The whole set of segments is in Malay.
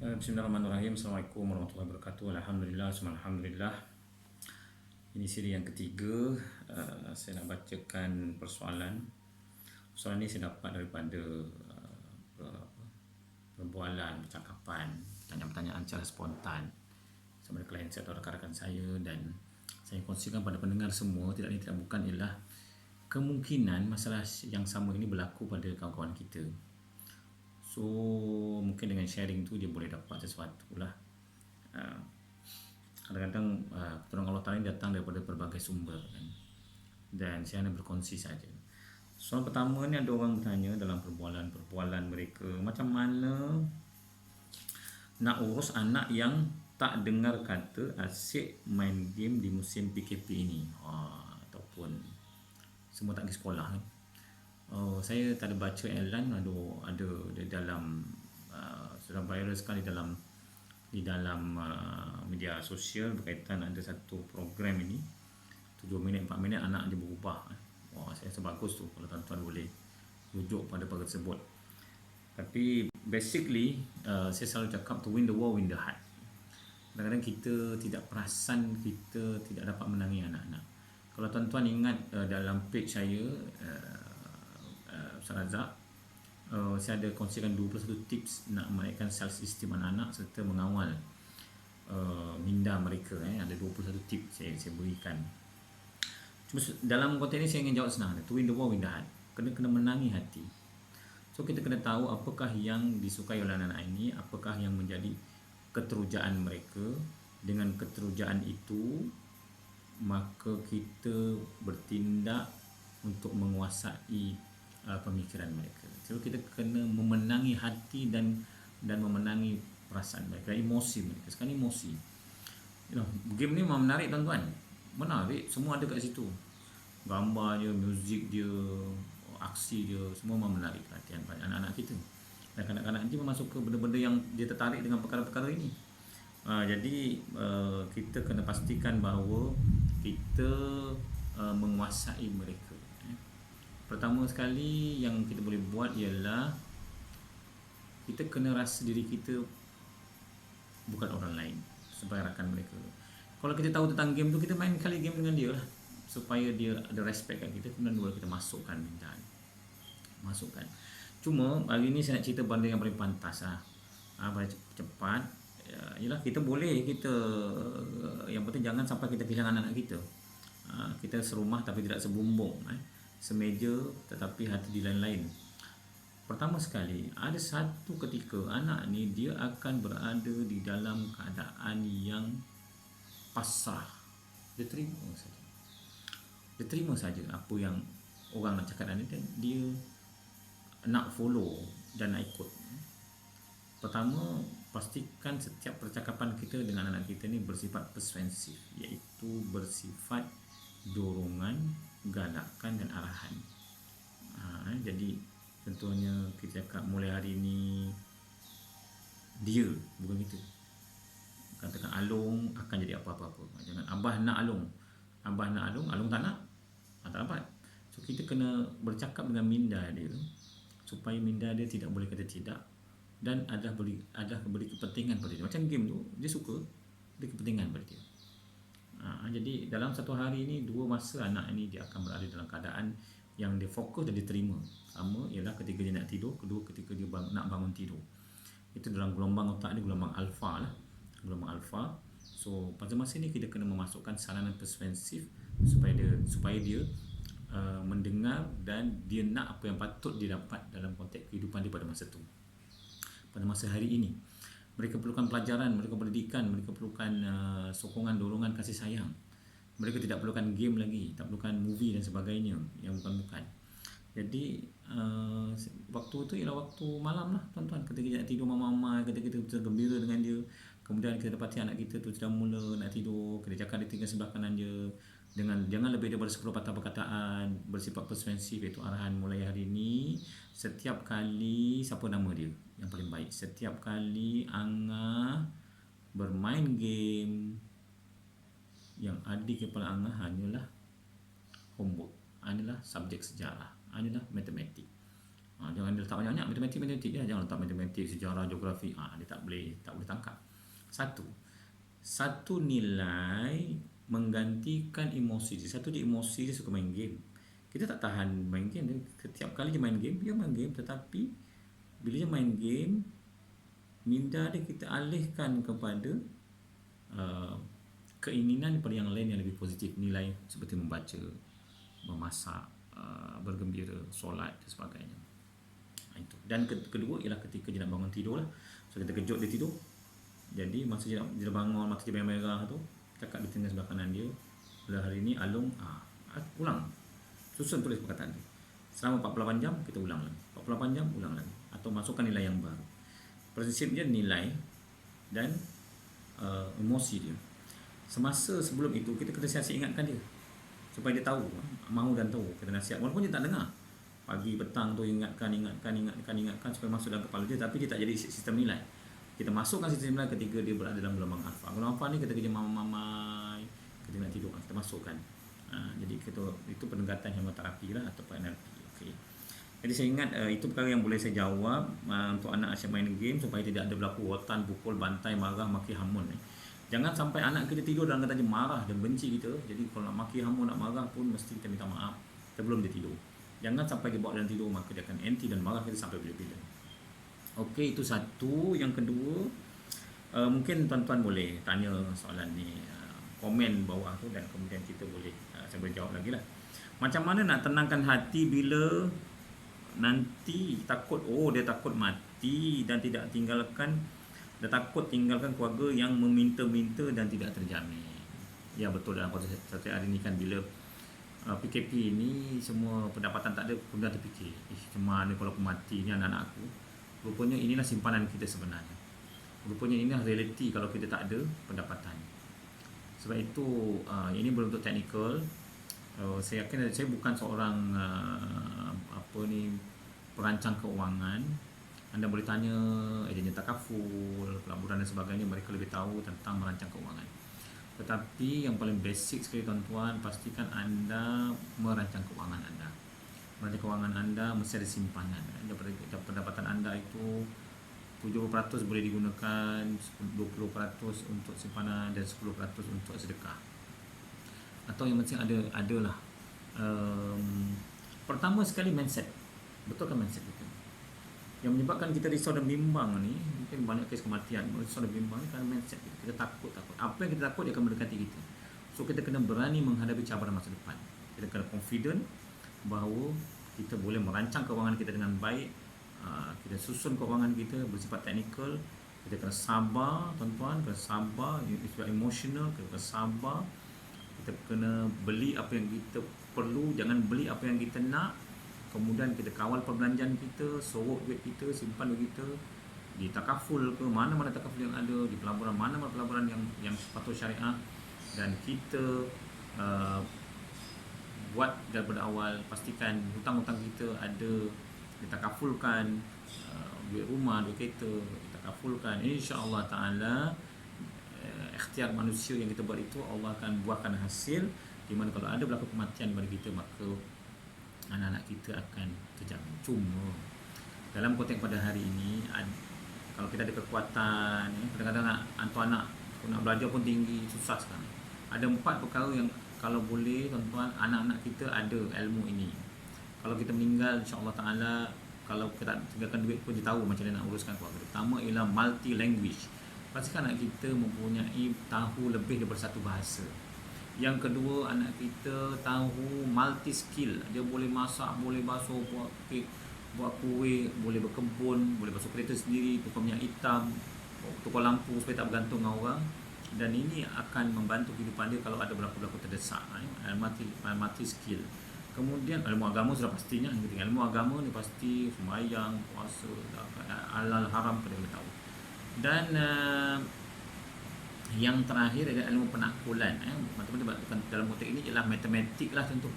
Bismillahirrahmanirrahim. Assalamualaikum warahmatullahi wabarakatuh. Alhamdulillah, alhamdulillah. Ini siri yang ketiga. Saya nak bacakan persoalan. Persoalan ini saya dapat daripada perbualan, percakapan, pertanyaan-pertanyaan secara spontan sama ada klien saya atau rakan-rakan saya, dan saya kongsikan pada pendengar semua. Tidak ini tidak bukan ialah kemungkinan masalah yang sama ini berlaku pada kawan-kawan kita. So mungkin dengan sharing tu dia boleh dapat sesuatu lah. Kadang-kadang pertolongan Allah Ta'ala ini datang daripada berbagai sumber kan? Dan saya hanya berkongsi saja. Soalan pertama ni, ada orang bertanya dalam perbualan mereka, macam mana nak urus anak yang tak dengar kata asyik main game di musim PKP ini, ataupun semua tak pergi sekolah kan? Saya tak ada baca iklan, ada di dalam sudah viral sekali di dalam media sosial berkaitan ada satu program ini 7 minit 4 minit anak dia berubah. Saya rasa bagus tu kalau tuan-tuan boleh rujuk pada perkara tersebut. Tapi basically saya selalu cakap, to win the war, win the heart. Kadang-kadang kita tidak perasan kita tidak dapat menangi anak-anak. Kalau tuan-tuan ingat dalam page saya Ustaz Razak, saya ada kongsikan 21 tips nak menaikkan self-esteem anak-anak serta mengawal minda mereka. Ada 21 tips saya berikan. Cuma dalam konteks ini saya ingin jawab senang, to win the war, win the heart. Kena menangi hati. So kita kena tahu apakah yang disukai oleh anak-anak ini, apakah yang menjadi keterujaan mereka. Dengan keterujaan itu maka kita bertindak untuk menguasai pemikiran mereka. So kita kena memenangi hati dan memenangi perasaan mereka, emosi mereka. Sekarang emosi, game ni memang menarik tuan-tuan, menarik, semua ada kat situ, gambar dia, muzik dia, aksi dia, semua memang menarik perhatian pada anak-anak kita. Dan kanak-kanak nanti memang suka benda-benda yang dia tertarik dengan perkara-perkara ini. Jadi kita kena pastikan bahawa kita menguasai mereka. Pertama sekali yang kita boleh buat ialah kita kena rasa diri kita bukan orang lain sebagai rakan mereka. Kalau kita tahu tentang game tu, kita main kali game dengan dia lah, supaya dia ada respect kat kita. Kemudian boleh kita masukkan minda, masukkan. Cuma hari ni saya nak cerita benda yang paling pantas lah, paling cepat. Ialah kita boleh, yang penting jangan sampai kita kehilangan anak kita. Kita serumah tapi tidak sebumbung, semeja tetapi hati di lain-lain. Pertama sekali, ada satu ketika anak ni dia akan berada di dalam keadaan yang pasrah. Dia terima saja apa yang orang nak cakap, dan dia nak follow dan nak ikut. Pertama, pastikan setiap percakapan kita dengan anak kita ni bersifat persuasif, iaitu bersifat dorongan, galakan dan arahan. Jadi contohnya kita cakap, mulai hari ni dia, bukan kita. Katakan Along akan jadi apa-apa. Jangan Abah nak Along tak nak, tak dapat. So kita kena bercakap dengan minda dia supaya minda dia tidak boleh kata tidak, dan ada beri kepentingan pada dia. Macam game tu, dia suka, ada kepentingan pada dia. Jadi dalam satu hari ini, 2 masa anak ini dia akan berada dalam keadaan yang dia fokus dan diterima. Sama ialah ketika dia nak tidur, kedua ketika dia nak bangun tidur. Itu dalam gelombang otak dia, gelombang alfa lah, gelombang alfa. So pada masa ini kita kena memasukkan saranan persuasif supaya dia mendengar dan dia nak apa yang patut dia dapat dalam konteks kehidupan dia pada masa itu, pada masa hari ini. Mereka perlukan pelajaran, mereka pendidikan, mereka perlukan sokongan, dorongan, kasih sayang. Mereka tidak perlukan game lagi, tak perlukan movie dan sebagainya yang bukan-bukan. Jadi waktu itu ialah waktu malam lah tuan-tuan, ketika kita nak tidur mama-mama, ketika kita gembira dengan dia. Kemudian kita dapati anak kita tu sudah mula nak tidur, kita cakap dia tinggal sebelah kanan dia dengan jangan lebih daripada 10 patah perkataan, bersifat persuasif, iaitu arahan. Mulai hari ini, setiap kali, siapa nama dia yang paling baik, setiap kali Angah bermain game, yang ada di kepala Angah hanyalah homework, hanyalah subjek sejarah, hanyalah matematik. Jangan dia letak banyak-banyak matematik je, jangan letak matematik, sejarah, geografi. Dia tak boleh tangkap. Satu nilai menggantikan emosi dia. Satu dia emosi dia suka main game. Kita tak tahan main game dia. Setiap kali dia main game, tetapi bila dia main game, minda dia kita alihkan kepada keinginan daripada yang lain yang lebih positif, nilai seperti membaca, memasak, bergembira, solat dan sebagainya. Itu. Dan kedua ialah ketika dia nak bangun tidur lah. So kita kejut dia tidur. Jadi masa dia bangun, mata dia merah tu, cakap di tengah sebelah kanan dia, "Pada hari ni Along ulang. Susun tulis perkataan dia. Selama 48 jam kita ulang lagi. 48 jam ulang lagi, atau masukkan nilai yang baru." Prinsipnya nilai dan emosi dia. Semasa sebelum itu kita kena siap ingatkan dia supaya dia tahu, mahu dan tahu. Kita nasihat walaupun dia tak dengar. Pagi petang tu ingatkan supaya masuk dalam kepala dia, tapi dia tak jadi sistem nilai. Kita masukkan sistem nilai ketika dia berada dalam gelombang alfa. Gelombang alfa ni kita kerja mamai, kita nak tidur, kita masukkan. Jadi itu pendekatan hemoterapi lah ataupun NLP. Okey. Jadi saya ingat itu perkara yang boleh saya jawab untuk anak asyik main game supaya tidak ada berlaku rotan, pukul, bantai, marah, maki, hamun. Jangan sampai anak kita tidur dalam keadaan dia marah dan benci kita. Jadi kalau nak maki, hamun, nak marah pun mesti kita minta maaf sebelum dia tidur. Jangan sampai dia bawa dalam tidur, maka dia akan anti dan marah kita sampai bila-bila. Okey, itu satu. Yang kedua, mungkin tuan-tuan boleh tanya soalan ni, komen bawah tu, dan kemudian kita boleh saya boleh jawab lagi lah. Macam mana nak tenangkan hati bila nanti takut, dia takut mati dan tidak tinggalkan, dia takut tinggalkan keluarga yang meminta-minta dan tidak terjamin. Ya, betul, dalam konteks hari ni kan, bila PKP ni semua pendapatan tak ada, kemudian terfikir, macam mana kalau aku mati ni anak-anak aku. Rupanya inilah simpanan kita sebenarnya. Rupanya inilah realiti kalau kita tak ada pendapatan. Sebab itu ini berbentuk teknikal. Saya yakin saya bukan seorang perancang keuangan. Anda boleh tanya ejen takaful, pelaburan dan sebagainya, mereka lebih tahu tentang merancang keuangan. Tetapi yang paling basic sekali tuan-tuan, pastikan anda merancang keuangan anda. Merancang keuangan anda mesti ada simpanan. Daripada pendapatan anda itu 70% boleh digunakan, 20% untuk simpanan dan 10% untuk sedekah. Atau yang penting adalah pertama sekali mindset. Betulkan mindset kita. Yang menyebabkan kita risau dan bimbang ni, mungkin banyak kes kematian, risau dan bimbang ni kerana mindset kita. Kita takut. Apa yang kita takut dia akan mendekati kita. So kita kena berani menghadapi cabaran masa depan. Kita kena confident bahawa kita boleh merancang keuangan kita dengan baik. Kita susun keuangan kita bersifat teknikal. Kita kena sabar, tuan-tuan, kena sabar, it's emotional, kita kena sabar. Kita kena beli apa yang kita perlu, jangan beli apa yang kita nak. Kemudian kita kawal perbelanjaan kita, sorok duit kita, simpan duit kita di takaful ke, mana-mana takaful yang ada, di pelaburan mana-mana pelaburan yang sepatut syariah. Dan kita buat daripada awal, pastikan hutang-hutang kita ada ditakafulkan, duit rumah, duit kereta ditakafulkan. InsyaAllah ta'ala ikhtiar manusia yang kita buat itu Allah akan buahkan hasil, di mana kalau ada berlaku kematian pada kita, maka anak-anak kita akan terjamin. Cuma dalam konteks pada hari ini, kalau kita ada kekuatan, kadang-kadang anak nak belajar pun tinggi, susah sekarang. Ada 4 perkara yang kalau boleh tuan-tuan, anak-anak kita ada ilmu ini. Kalau kita meninggal, insya-Allah ta'ala, kalau kita tinggalkan duit pun dia tahu macam mana nak uruskan keluarga. Pertama ialah multi language. Pastikan anak kita mempunyai tahu lebih daripada satu bahasa. Yang kedua, anak kita tahu multi skill. Dia boleh masak, boleh basuh, buat kek, buat kuih, boleh berkebun, boleh basuh kereta sendiri, tukar minyak hitam, tukar lampu supaya tak bergantung dengan orang. Dan ini akan membantu kehidupan dia kalau ada berlaku-berlaku terdesak. Multi skill. Kemudian ilmu agama sudah pastinya. Ilmu agama ni pasti sembahyang, puasa, halal haram kena tahu. Dan yang terakhir adalah ilmu penaklukan. Matematik dalam konteks ini ialah matematik lah tentu.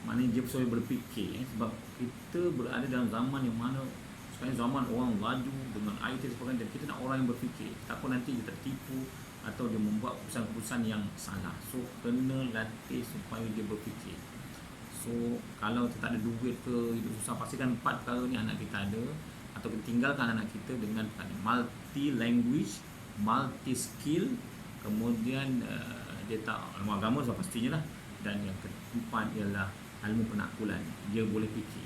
Maknanya dia boleh berfikir, sebab kita berada dalam zaman yang mana sekarang zaman orang laju dengan IT dan sebagainya, dan kita nak orang yang berfikir. Takut nanti dia tertipu atau dia membuat keputusan-keputusan yang salah. So kena latih supaya dia berfikir. So kalau kita tak ada duit ke, hidup susah, pastikan 4 perkara ni anak kita ada, atau kita tinggalkan anak kita dengan multi language, multi skill, kemudian dia tak ilmu agama so pastinya lah, dan yang keempat ialah ilmu penaklukan. Dia boleh fikir,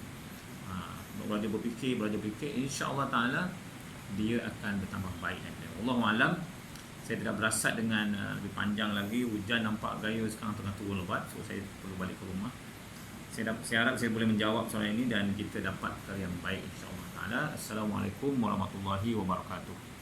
belajar berfikir, insya-Allah taala dia akan bertambah baik. Allahualam. Saya tidak berasat dengan lebih panjang lagi. Hujan nampak gaya sekarang tengah turun lebat, so saya perlu balik ke rumah. Saya harap saya boleh menjawab soalan ini dan kita dapat perkara yang baik insya-Allah taala. Assalamualaikum warahmatullahi wabarakatuh.